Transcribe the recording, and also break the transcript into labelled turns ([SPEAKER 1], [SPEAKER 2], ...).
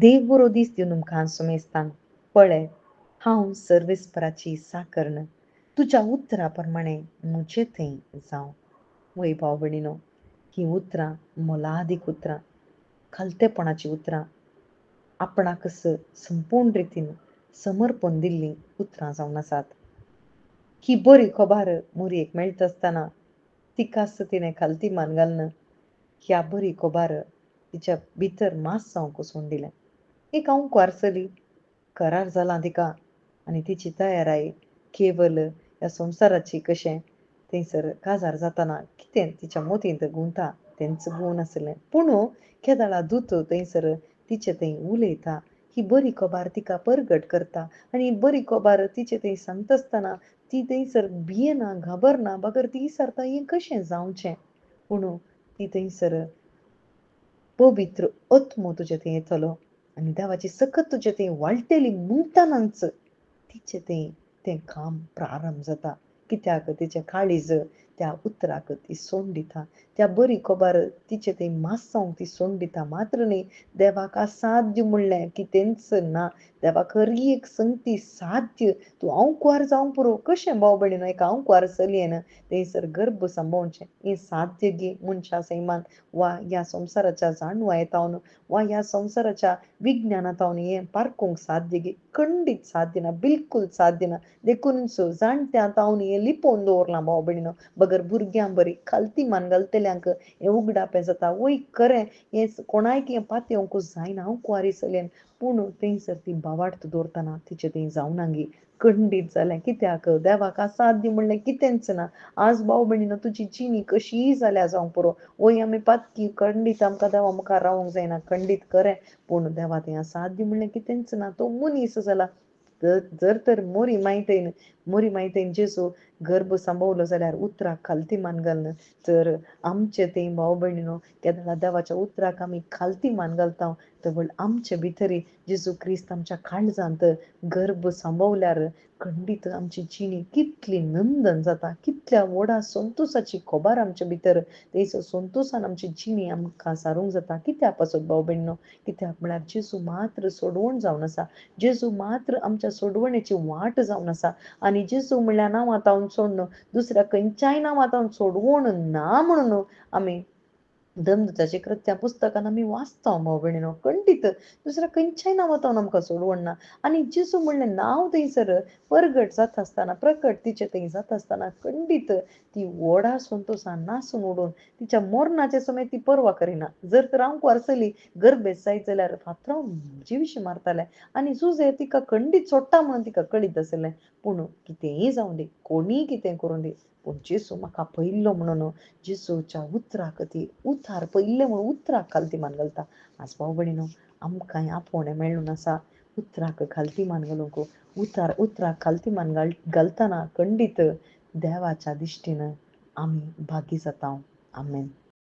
[SPEAKER 1] देव बरो दीस दिवन तुमकां सुमेस्तान. पळय, हांव सर्वेस्पराची साकर्ण. तुज्या उतरा प्रमाणे म्हजे थंय जावं. वय भाव भयणीनो, ही उतरां मोलादीक उतरां, खालतेपणाची उतरां, आपणाक संपूर्ण रितीन समर्पण दिल्लीं उतरां जावन आसात. ही बरी खबर मोरयेक मेळटा आसतना तिकाच तिणें खालती मान घालून ह्या बरी खबर तिच्या भितर मास जावंक कोसून दिलें. एक आंवकवार करार जाला तिका आनी तिची तयाराई केवल ह्या संवसाराची कशें थंयसर काजार जाताना कितें तिच्या मोतींत गुंता तेंच गुण आसलें. पूण केदाळा दूत थंयसर तिचे थंय उलयता, ही बरी खबर तिका परगट करता आनी ही बरी खबर तिचे थंय सांगता आसतना ती थंयसर भियेना, घाबरना, बागर ती विचारता हें कशें जावचें. पूण ती थंयसर पवित्र आत्मो तुजे थंय येतलो आनी देवाची सकत तुजे थंय वाळटली म्हणटनाच तिचे थंय तें काम प्रारंभ जाता. कित्याक तिचें काळीज त्या उतराक ती सोडून दिता. त्या बरी खबर तिचे थंय मास जावंक ती सोडून दिता. मात्र न्ही, देवाक असाध्य म्हणलें कितेंच ना. देवाक खरी एक संगती साध्य. तूं आंवकवार जावंक पुरो कशें भाव भयणीनो एका आंवकवार चलयेन थंयसर गर्भ सांबाळचें हें साध्य गे मनशा सैमान वा ह्या संवसाराच्या जाणवायेतावन वा ह्या संवसाराच्या विज्ञानातावन हें पारखूंक साध्य गे खंडीत साध्य ना, बिलकुल साध्य ना. देखूनच जाणट्यांतावन हें लिपोवन दवरलां भाव भयणीनो. बगर भुरग्यां बरी खालती मान घालतल्यांक हें उगडापें जाता. वय खरें हें कोणायक हें पातयेवंकूच जायना आंवकवारी चलयेन. पूण थंयसर ती बावार्थ दवरतना तिचें थंय जावना गे. खंडीत जालें. कित्याक देवाक असाध्य म्हणलें कितेंच ना. आज भाव भयणीनो तुजी जिणी कशीय जाल्यार जावं पुरो. वय आमी पातकी खंडीत आमकां देवा मुखार रावंक जायना खंडीत खरें. पूण देवा थंय असाध्य म्हणलें कितेंच ना. तो मनीस जाला. जर तर मोरी मायतेन जेजू गर्भ सांबाळलो जाल्यार उतराक खालती मान घालून तर आमचे थंय भाव भयणीनो केन्ना देवाच्या उतराक आमी खालती मान घालता तर आमचे भितरी जेजू क्रिस्त आमच्या काळजांत गर्भ सांबाळल्यार खंडीत आमची जिणी कितली नंदन जाता. कितल्या व्हडा संतोशाची खबर आमचे भितर थंयसर संतोशान आमची जिणी आमकां सारूंक जाता. कित्याक पासत भाव भयणीनो, कित्याक म्हळ्यार जेजू मात्र सोडवण जावन आसा. जेजू मात्र आमच्या सोडवणेची वाट जावन आसा. आनी जेजू म्हणल्यार नांवांतावन सोडणं, दुसऱ्या खंयच्याय नांवांतावन सोडवण ना म्हणून आमी धर्मदूताच्या कृत्या पुस्तकान आमी वाचता भाव भयणीनो. खंडीत दुसऱ्या खंयच्याय नांवांतावन आमकां सोडवण ना. आनी जेजू म्हणलें नांव थंयसर परगट जाता आसतना प्रकट तिचे थंय जाता आसतना खंडीत ती व्हडा संतोशान नासून उडून तिच्या मरणाचे समेत ती परवा करिना. जर तर आंवकवार चली गर्भेत जायत जाल्यार फातरावन जिवीशी मारताले आनी जुजे तिका खंडीत सोडटा म्हणून तिका कळीत आसलें. पूण कितेंय जावं दी, कोणीय कितें करूं दी, पूण जेजू म्हाका पयलो म्हणून जेजूच्या उतराक ती उतार पयले म्हणून उतराक खालती मान घालता. आज भाव भयणीनो आमकांय आपोवणें मेळून आसा उतराक खालती मान घालूंक. उतराक खालती मान घालतना खंडीत देवाच्या दिश्टीन आमी भागी जाता. आमेन.